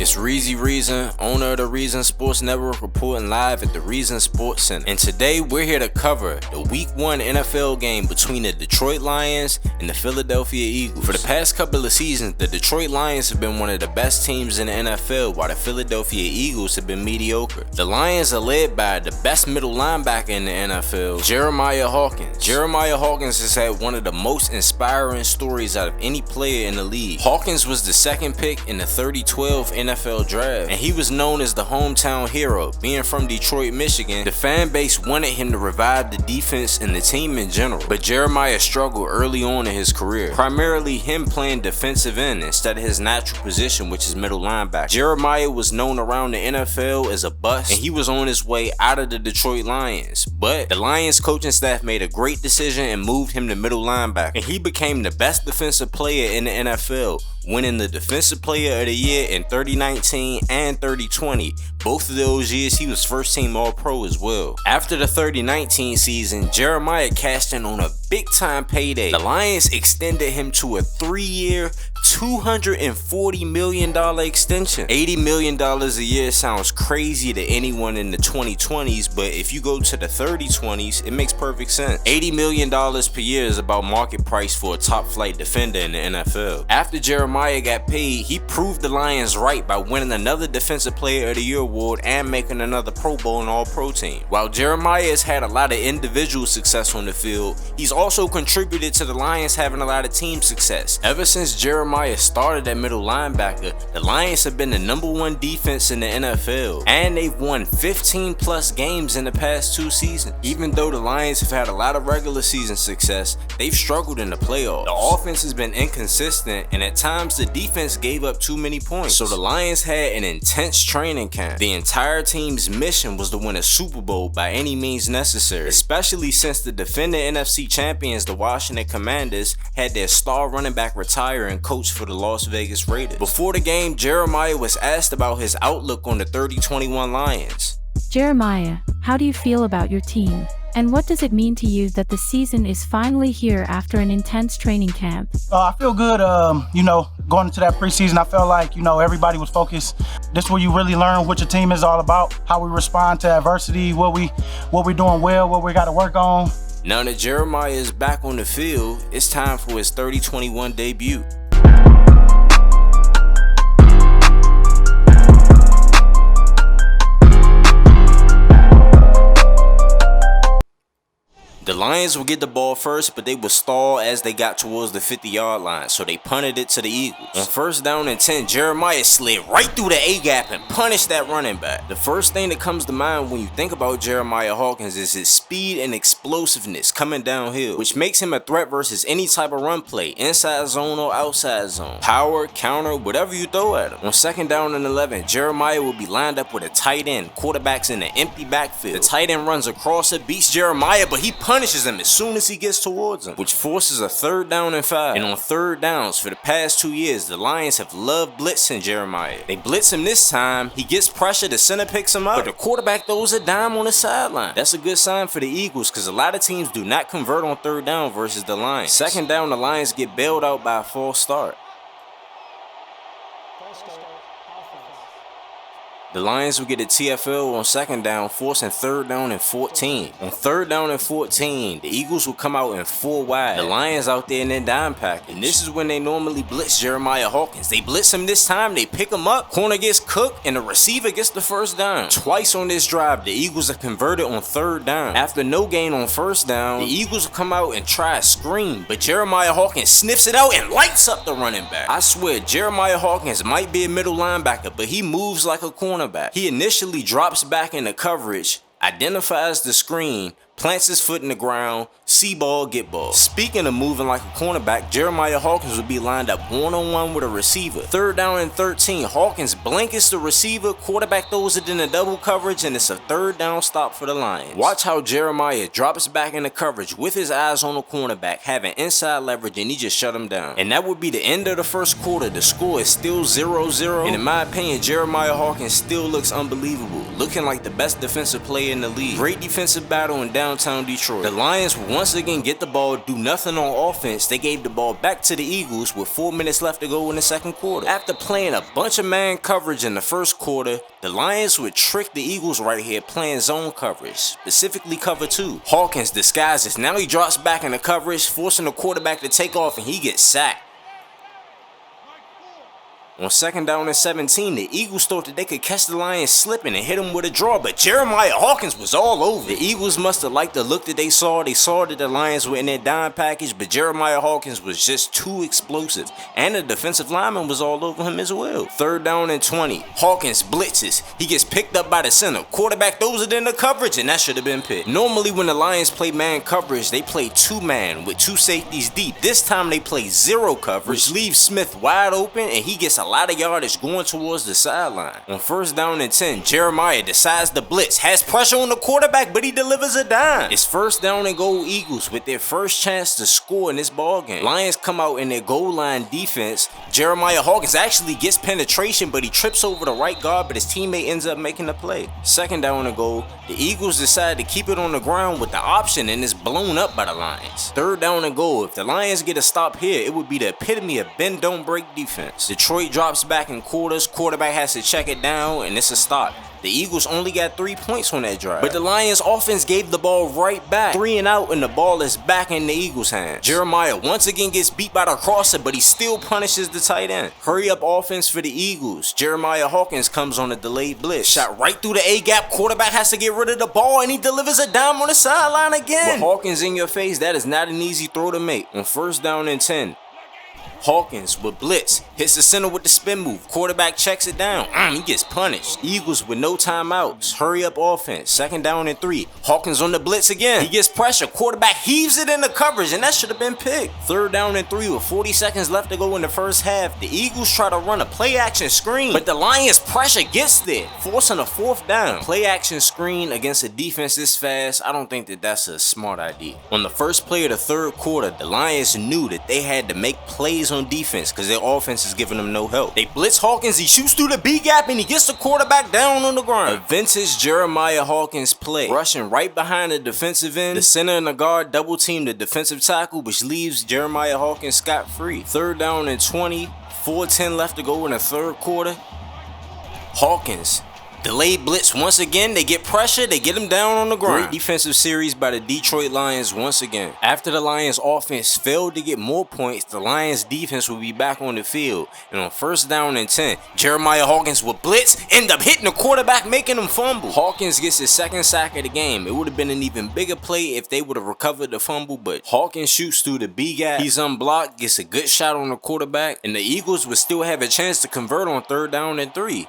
It's Reezy Reason, owner of the Reason Sports Network, reporting live at the Reason Sports Center. And today we're here to cover the Week 1 NFL game between the Detroit Lions and the Philadelphia Eagles. For the past couple of seasons, the Detroit Lions have been one of the best teams in the NFL, while the Philadelphia Eagles have been mediocre. The Lions are led by the best middle linebacker in the NFL, Jeremiah Hawkins. Jeremiah Hawkins has had one of the most inspiring stories out of any player in the league. Hawkins was the second pick in the 2012 NFL Draft, and he was known as the hometown hero. Being from Detroit, Michigan, the fan base wanted him to revive the defense and the team in general. But Jeremiah struggled early on in his career, primarily him playing defensive end instead of his natural position, which is middle linebacker. Jeremiah was known around the NFL as a bust, and he was on his way out of the Detroit Lions. But the Lions coaching staff made a great decision and moved him to middle linebacker, and he became the best defensive player in the NFL, winning the Defensive Player of the Year in 2019 and 2020. Both of those years, he was first team All-Pro as well. After the 2019 season, Jeremiah cashed in on a big-time payday. The Lions extended him to a 3-year, $240 million extension. $80 million a year sounds crazy to anyone in the 2020s, but if you go to the 3020s, it makes perfect sense. $80 million per year is about market price for a top-flight defender in the NFL. After Jeremiah got paid, he proved the Lions right by winning another Defensive Player of the Year award and making another Pro Bowl and All-Pro team. While Jeremiah has had a lot of individual success on the field, he's also contributed to the Lions having a lot of team success. Ever since Jeremiah started at middle linebacker, the Lions have been the #1 defense in the NFL, and they've won 15 plus games in the past 2 seasons. Even though the Lions have had a lot of regular season success, they've struggled in the playoffs. The offense has been inconsistent, and at times the defense gave up too many points. So the Lions had an intense training camp. The entire team's mission was to win a Super Bowl by any means necessary, especially since the defending NFC champions, the Washington Commanders, had their star running back retire and coach for the Las Vegas Raiders. Before the game, Jeremiah was asked about his outlook on the 30-21 Lions. Jeremiah, how do you feel about your team? And what does it mean to you that the season is finally here after an intense training camp? I feel good, going into that preseason. I felt like, everybody was focused. This is where you really learn what your team is all about, how we respond to adversity, what we're doing well, what we got to work on. Now that Jeremiah is back on the field, it's time for his 30-21 debut. The Lions would get the ball first, but they would stall as they got towards the 50-yard line, so they punted it to the Eagles. On 1st down and 10, Jeremiah slid right through the A-gap and punished that running back. The first thing that comes to mind when you think about Jeremiah Hawkins is his speed and explosiveness coming downhill, which makes him a threat versus any type of run play, inside zone or outside zone. Power, counter, whatever you throw at him. On 2nd down and 11, Jeremiah will be lined up with a tight end, quarterbacks in the empty backfield. The tight end runs across it, beats Jeremiah, but he punishes him as soon as he gets towards him, which forces a 3rd down and 5. And on 3rd downs, for the past 2 years, the Lions have loved blitzing Jeremiah. They blitz him this time, he gets pressure, the center picks him up, but the quarterback throws a dime on the sideline. That's a good sign for the Eagles, because a lot of teams do not convert on 3rd down versus the Lions. 2nd down, the Lions get bailed out by a false start. The Lions will get a TFL on 2nd down, forcing 3rd down and 14. On 3rd down and 14, the Eagles will come out in 4 wide. The Lions out there in their dime package. And this is when they normally blitz Jeremiah Hawkins. They blitz him this time, they pick him up, corner gets cooked, and the receiver gets the 1st down. Twice on this drive, the Eagles are converted on 3rd down. After no gain on 1st down, the Eagles will come out and try a screen, but Jeremiah Hawkins sniffs it out and lights up the running back. I swear, Jeremiah Hawkins might be a middle linebacker, but he moves like a cornerback. He initially drops back into coverage, identifies the screen, plants his foot in the ground, see ball, get ball. Speaking of moving like a cornerback, Jeremiah Hawkins would be lined up one-on-one with a receiver. 3rd down and 13, Hawkins blankets the receiver, quarterback throws it in a double coverage, and it's a 3rd down stop for the Lions. Watch how Jeremiah drops back into coverage with his eyes on the cornerback, having inside leverage, and he just shut him down. And that would be the end of the 1st quarter. The score is still 0-0, and in my opinion, Jeremiah Hawkins still looks unbelievable, looking like the best defensive player in the league. Great defensive battle and down downtown Detroit. The Lions would once again get the ball, do nothing on offense. They gave the ball back to the Eagles with 4 minutes left to go in the second quarter. After playing a bunch of man coverage in the first quarter, the Lions would trick the Eagles right here playing zone coverage, specifically cover 2. Hawkins disguises. Now he drops back in the coverage, forcing the quarterback to take off, and he gets sacked. On second down and 17, the Eagles thought that they could catch the Lions slipping and hit them with a draw, but Jeremiah Hawkins was all over. The Eagles must have liked the look that they saw. They saw that the Lions were in their dime package, but Jeremiah Hawkins was just too explosive, and the defensive lineman was all over him as well. Third down and 20, Hawkins blitzes. He gets picked up by the center. Quarterback throws it in the coverage, and that should have been picked. Normally when the Lions play man coverage, they play 2-man with 2 safeties deep. This time they play 0 coverage, which leaves Smith wide open, and he gets a lot of yardage going towards the sideline. On first down and 10, Jeremiah decides to blitz, has pressure on the quarterback, but he delivers a dime. It's first down and goal Eagles with their first chance to score in this ball game. Lions come out in their goal line defense. Jeremiah Hawkins actually gets penetration, but he trips over the right guard, but his teammate ends up making the play. Second down and goal, the Eagles decide to keep it on the ground with the option, and it's blown up by the Lions. Third down and goal, if the Lions get a stop here, it would be the epitome of bend don't break defense. Detroit drops back in quarters, quarterback has to check it down, and it's a stop. The Eagles only got 3 points on that drive, but the Lions offense gave the ball right back. 3 and out, and the ball is back in the Eagles' hands. Jeremiah once again gets beat by the crosser, but he still punishes the tight end. Hurry up offense for the Eagles. Jeremiah Hawkins comes on a delayed blitz. Shot right through the A-gap. Quarterback has to get rid of the ball, and he delivers a dime on the sideline again. With Hawkins in your face, that is not an easy throw to make. On first down and 10, Hawkins with blitz, hits the center with the spin move. Quarterback checks it down. He gets punished. Eagles with no timeouts. Hurry up offense. Second down and 3. Hawkins on the blitz again. He gets pressure. Quarterback heaves it in the coverage, and that should have been picked. Third down and 3 with 40 seconds left to go in the first half. The Eagles try to run a play action screen, but the Lions pressure gets there, forcing a fourth down. Play action screen against a defense this fast, I don't think that that's a smart idea. On the first play of the third quarter, the Lions knew that they had to make plays on defense because their offense is giving them no help. They blitz Hawkins, he shoots through the B gap, and he gets the quarterback down on the ground. A vintage Jeremiah Hawkins play, rushing right behind the defensive end. The center and the guard double team the defensive tackle, which leaves Jeremiah Hawkins scot-free. Third down and 20, 4:10 left to go in the third quarter. Hawkins delayed blitz once again. They get pressure, they get him down on the ground. Great defensive series by the Detroit Lions once again. After the Lions offense failed to get more points, the Lions defense will be back on the field. And on first down and 10, Jeremiah Hawkins will blitz, end up hitting the quarterback, making him fumble. Hawkins gets his second sack of the game. It would have been an even bigger play if they would have recovered the fumble, but Hawkins shoots through the B gap. He's unblocked, gets a good shot on the quarterback, and the Eagles would still have a chance to convert on third down and 3.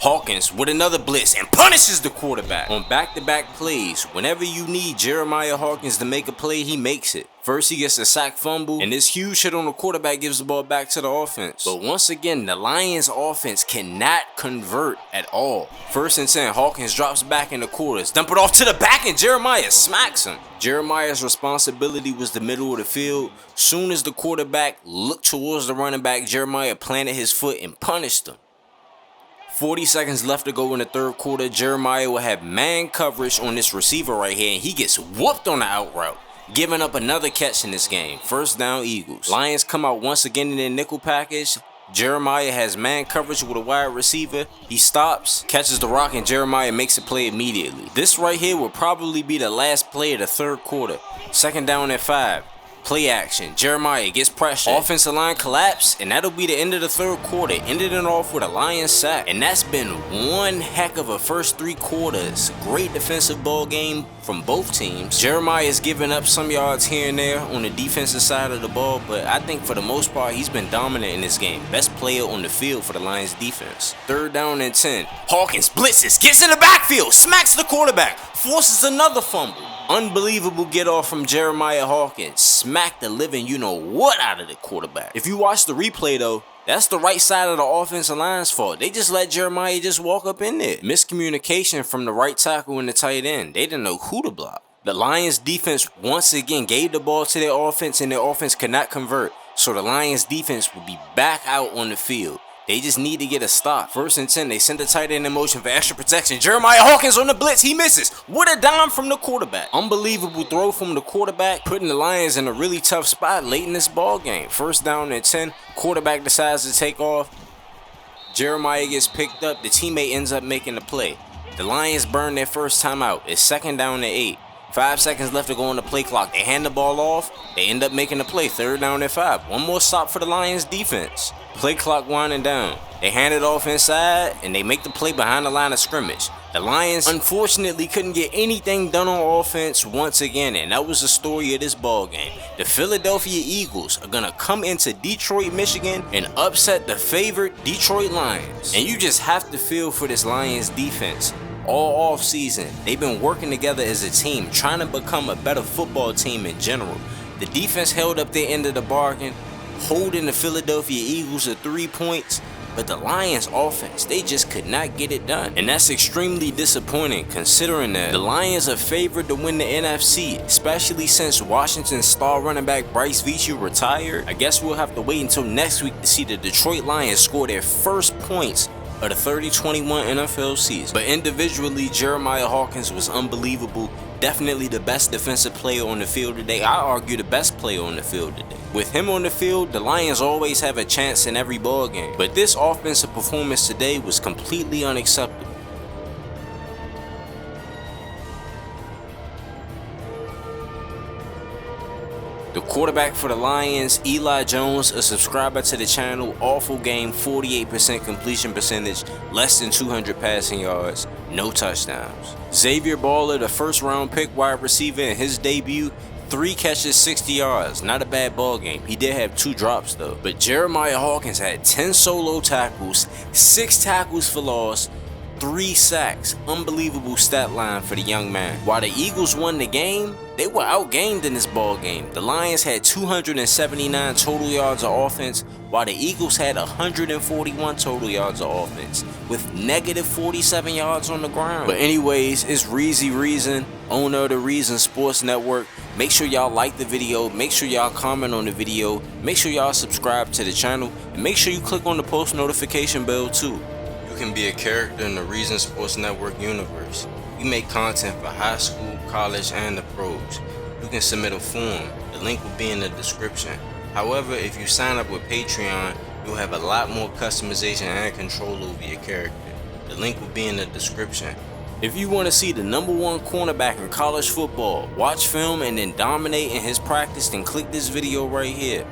Hawkins with another blitz and punishes the quarterback. On back-to-back plays, whenever you need Jeremiah Hawkins to make a play, he makes it. First, he gets a sack fumble, and this huge hit on the quarterback gives the ball back to the offense. But once again, the Lions offense cannot convert at all. First and 10, Hawkins drops back in the quarters, dump it off to the back, and Jeremiah smacks him. Jeremiah's responsibility was the middle of the field. Soon as the quarterback looked towards the running back, Jeremiah planted his foot and punished him. 40 seconds left to go in the third quarter. Jeremiah will have man coverage on this receiver right here, and he gets whooped on the out route, giving up another catch in this game. First down Eagles. Lions come out once again in their nickel package. Jeremiah has man coverage with a wide receiver. He stops, catches the rock, and Jeremiah makes a play immediately. This right here will probably be the last play of the third quarter. Second down and 5. Play action. Jeremiah gets pressure. Offensive line collapse, and that'll be the end of the third quarter. Ended it off with a Lions sack. And that's been one heck of a first 3 quarters. Great defensive ball game from both teams. Jeremiah's given up some yards here and there on the defensive side of the ball, but I think for the most part, he's been dominant in this game. Best player on the field for the Lions defense. Third down and 10. Hawkins blitzes, gets in the backfield, smacks the quarterback, forces another fumble. Unbelievable get off from Jeremiah Hawkins. Smacked the living you-know-what out of the quarterback. If you watch the replay though, that's the right side of the offensive line's fault. They just let Jeremiah just walk up in there. Miscommunication from the right tackle and the tight end. They didn't know who to block. The Lions defense once again gave the ball to their offense, and their offense could not convert. So the Lions defense will be back out on the field. They just need to get a stop. 1st and 10, they send the tight end in motion for extra protection. Jeremiah Hawkins on the blitz, he misses. What a dime from the quarterback. Unbelievable throw from the quarterback, putting the Lions in a really tough spot late in this ball game. 1st down and 10, quarterback decides to take off. Jeremiah gets picked up, the teammate ends up making the play. The Lions burn their first timeout. It's 2nd down and 8. 5 seconds left to go on the play clock. They hand the ball off. They end up making the play. 3rd down and 5. One more stop for the Lions defense. Play clock winding down. They hand it off inside and they make the play behind the line of scrimmage. The Lions unfortunately couldn't get anything done on offense once again, and that was the story of this ball game. The Philadelphia Eagles are gonna come into Detroit, Michigan and upset the favored Detroit Lions. And you just have to feel for this Lions defense. All off season, they've been working together as a team, trying to become a better football team in general. The defense held up their end of the bargain, holding the Philadelphia Eagles to 3 points, but the Lions offense, they just could not get it done. And that's extremely disappointing considering that the Lions are favored to win the NFC, especially since Washington's star running back Bryce Veach retired. I guess we'll have to wait until next week to see the Detroit Lions score their first points of the 30-21 NFL season. But individually, Jeremiah Hawkins was unbelievable. Definitely the best defensive player on the field today. I argue the best player on the field today. With him on the field, the Lions always have a chance in every ball game. But this offensive performance today was completely unacceptable. The quarterback for the Lions, Eli Jones, a subscriber to the channel, awful game, 48% completion percentage, less than 200 passing yards, no touchdowns. Xavier Baller, the 1st round pick wide receiver in his debut, 3 catches, 60 yards, not a bad ball game. He did have 2 drops though. But Jeremiah Hawkins had 10 solo tackles, 6 tackles for loss, 3 sacks. Unbelievable stat line for the young man. While the Eagles won the game, they were outgained in this ball game. The Lions had 279 total yards of offense, while the Eagles had 141 total yards of offense, with negative 47 yards on the ground. But anyways, it's Reezy Reason, owner of the Reason Sports Network. Make sure y'all like the video, make sure y'all comment on the video, make sure y'all subscribe to the channel, and make sure you click on the post notification bell too. You can be a character in the Reason Sports Network universe. We make content for high school, college, and the pros. You can submit a form. The link will be in the description. However, if you sign up with Patreon, you'll have a lot more customization and control over your character. The link will be in the description. If you want to see the #1 cornerback in college football, watch film and then dominate in his practice, then click this video right here.